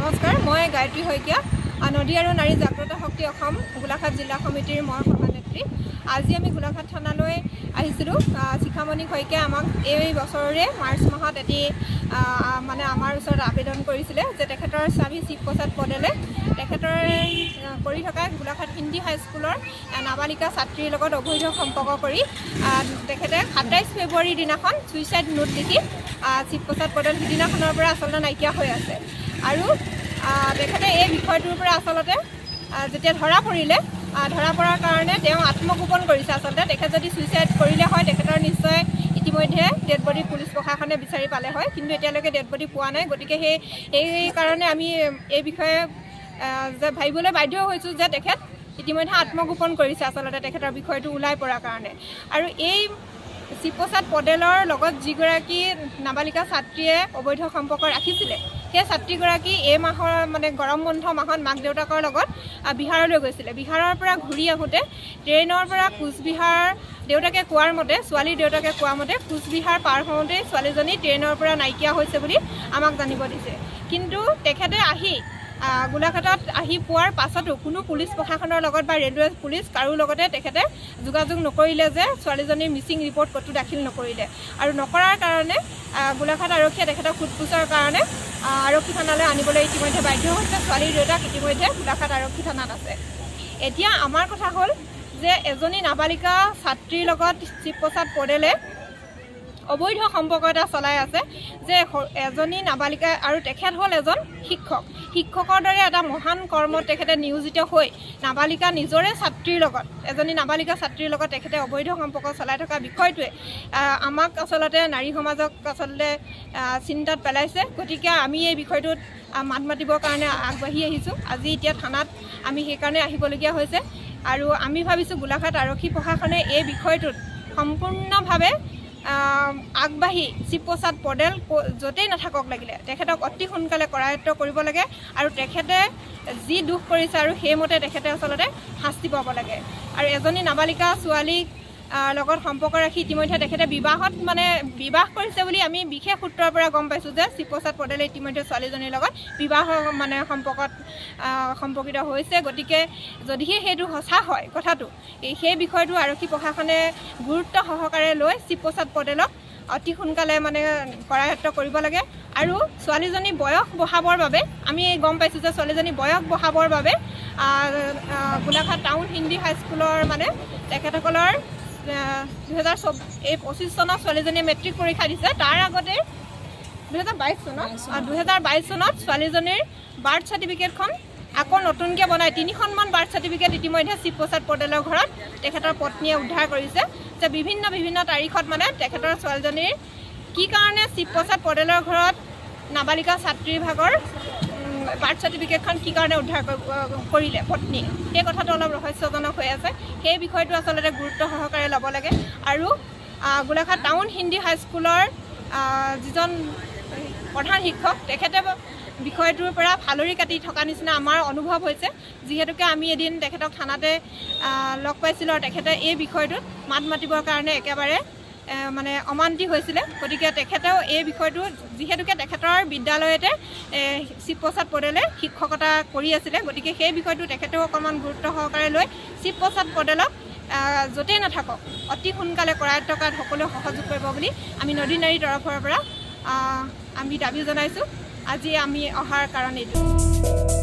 নমস্কাৰ, মই গায়ত্ৰী শইকীয়া, নদী আৰু নাৰী জাগ্ৰত শক্তি অসম গোলাঘাট জিলা সমিতিৰ মই সভানেত্ৰী। আজি আমি গোলাঘাট থানালৈ আহিছিলোঁ। শিখামণি শইকীয়াই আমাক এই বছৰৰে মাৰ্চ মাহত এটি মানে আমাৰ ওচৰত আবেদন কৰিছিলে যে তেখেতৰ স্বামী শিৱপ্ৰসাদ পদেলে তেখেতৰ কৰি থকা গোলাঘাট হিন্দী হাইস্কুলৰ নাবালিকা ছাত্ৰীৰ লগত অবৈধ সম্পৰ্ক কৰি তেখেতে 27 ফেব্ৰুৱাৰীৰ দিনাখন ছুইচাইড নোট লিখি শিৱপ্ৰসাদ পদেল সিদিনাখনৰ পৰা আচলতে নাইকিয়া হৈ আছে। আৰু তেখেতে এই বিষয়টোৰ পৰা আচলতে যেতিয়া ধৰা পৰাৰ কাৰণে তেওঁ আত্মগোপন কৰিছে। আচলতে তেখেত যদি ছুইচাইড কৰিলে হয় তেখেতৰ নিশ্চয় ইতিমধ্যে ডেড বডি পুলিচ প্ৰশাসনে বিচাৰি পালে হয়, কিন্তু এতিয়ালৈকে ডেড বডি পোৱা নাই। গতিকে সেই কাৰণে আমি এই বিষয়ে যে ভাবিবলৈ বাধ্য হৈছোঁ যে তেখেত ইতিমধ্যে আত্মগোপন কৰিছে আচলতে তেখেতৰ বিষয়টো ওলাই পৰাৰ কাৰণে। আৰু এই শিৱপ্ৰসাদ পদেলৰ লগত যিগৰাকী নাবালিকা ছাত্ৰীয়ে অবৈধ সম্পৰ্ক ৰাখিছিলে, সেই ছাত্ৰীগৰাকী এই মাহৰ মানে গৰম বন্ধ মাহত মাক দেউতাকৰ লগত বিহাৰলৈ গৈছিলে। বিহাৰৰ পৰা ঘূৰি আহোঁতে ট্ৰেইনৰ পৰা কোচবিহাৰ দেউতাকে কোৱাৰ মতে, ছোৱালীৰ দেউতাকে কোৱা মতে কোচবিহাৰ পাৰ হওঁতেই ছোৱালীজনী ট্ৰেইনৰ পৰা নাইকিয়া হৈছে বুলি আমাক জানিব দিছে। কিন্তু তেখেতে গোলাঘাটত আহি পোৱাৰ পাছতো কোনো পুলিচ প্ৰশাসনৰ লগত বা ৰেলৱে পুলিচ কাৰো লগতে তেখেতে যোগাযোগ নকৰিলে, যে ছোৱালীজনীৰ মিচিং ৰিপৰ্ট ক'তো দাখিল নকৰিলে। আৰু নকৰাৰ কাৰণে গোলাঘাট আৰক্ষীয়ে তেখেতক সোধপোছৰ কাৰণে আৰক্ষী থানালৈ আনিবলৈ ইতিমধ্যে বাধ্য হৈছে। ছোৱালীৰ দেউতাক ইতিমধ্যে গোলাঘাট আৰক্ষী থানাত আছে। এতিয়া আমাৰ কথা হ'ল যে এজনী নাবালিকা ছাত্ৰীৰ লগত শিৱপ্ৰসাদ পদেলে অবৈধ সম্পৰ্ক এটা চলাই আছে, যে এজনী নাবালিকা আৰু তেখেত হ'ল এজন শিক্ষকৰ দৰে এটা মহান কৰ্মত তেখেতে নিয়োজিত হৈ এজনী নাবালিকা ছাত্ৰীৰ লগত তেখেতে অবৈধ সম্পৰ্ক চলাই থকা বিষয়টোৱে আমাক আচলতে নাৰী সমাজক আচলতে চিন্তাত পেলাইছে। গতিকে আমি এই বিষয়টোত মাত মাতিবৰ কাৰণে আগবাঢ়ি আহিছোঁ। আজি এতিয়া থানাত আমি সেইকাৰণে আহিবলগীয়া হৈছে। আৰু আমি ভাবিছোঁ গোলাঘাট আৰক্ষী প্ৰশাসনে এই বিষয়টোত সম্পূৰ্ণভাৱে আগবাঢ়ি শিৱপ্ৰসাদ পদেল য'তেই নাথাকক লাগিলে তেখেতক অতি সোনকালে কৰায়ত্ব কৰিব লাগে। আৰু তেখেতে যি দুখ কৰিছে আৰু সেইমতে তেখেতে আচলতে শাস্তি পাব লাগে। আৰু এজনী নাবালিকা ছোৱালীক লগত সম্পৰ্ক ৰাখি ইতিমধ্যে তেখেতে বিবাহ কৰিছে বুলি আমি বিশেষ সূত্ৰৰ পৰা গম পাইছোঁ যে শিৱপ্ৰসাদ পদেলে ইতিমধ্যে ছোৱালীজনীৰ লগত সম্পৰ্কিত হৈছে। গতিকে যদিহে সেইটো সঁচা হয় কথাটো, সেই বিষয়টো আৰক্ষী প্ৰশাসনে গুৰুত্ব সহকাৰে লৈ শিৱপ্ৰসাদ পদেলক অতি সোনকালে কৰায়ত্ব কৰিব লাগে। আৰু ছোৱালীজনী বয়স বঢ়াবৰ বাবে আমি গম পাইছোঁ যে ছোৱালীজনী বয়স বঢ়াবৰ বাবে গোলাঘাট টাউন হিন্দী হাইস্কুলৰ তেখেতসকলৰ 2025 চনত ছোৱালীজনীয়ে মেট্ৰিক পৰীক্ষা দিছে। তাৰ আগতে 2022 চনত ছোৱালীজনীৰ বাৰ্থ চাৰ্টিফিকেটখন আকৌ নতুনকৈ বনাই 3খনমান বাৰ্থ চাৰ্টিফিকেট ইতিমধ্যে শিৱপ্ৰসাদ পদেলৰ ঘৰত তেখেতৰ পত্নীয়ে উদ্ধাৰ কৰিছে, যে বিভিন্ন তাৰিখত তেখেতৰ ছোৱালীজনীৰ কি কাৰণে শিৱপ্ৰসাদ পদেলৰ ঘৰত নাবালিকা ছাত্ৰীৰ ভাগৰ বাৰ্থ চাৰ্টিফিকেটখন কি কাৰণে উদ্ধাৰ কৰিলে পত্নী, সেই কথাটো অলপ ৰহস্যজনক হৈ আছে। সেই বিষয়টো আচলতে গুৰুত্ব সহকাৰে ল'ব লাগে। আৰু গোলাঘাট টাউন হিন্দী হাইস্কুলৰ যিজন প্ৰধান শিক্ষক, তেখেতে বিষয়টোৰ পৰা ফালৰি কাটি থকা নিচিনা আমাৰ অনুভৱ হৈছে। যিহেতুকে আমি এদিন তেখেতক থানাতে লগ পাইছিলোঁ আৰু তেখেতে এই বিষয়টোত মাত মাতিবৰ কাৰণে একেবাৰে অমান্তি হৈছিলে। গতিকে তেখেতেও এই বিষয়টো যিহেতুকে তেখেতৰ বিদ্যালয়তে শিৱপ্ৰসাদ পদেলে শিক্ষকতা কৰি আছিলে, গতিকে সেই বিষয়টো তেখেতেও অকণমান গুৰুত্ব সহকাৰে লৈ শিৱপ্ৰসাদ পদেলক য'তেই নাথাকক অতি সোনকালে কৰায়ত্ব কৰাত সকলোৱে সহযোগ কৰিব বুলি আমি নদী নাৰীৰ তৰফৰ পৰা আমি দাবী জনাইছোঁ। আজি আমি অহাৰ কাৰণ এইটো।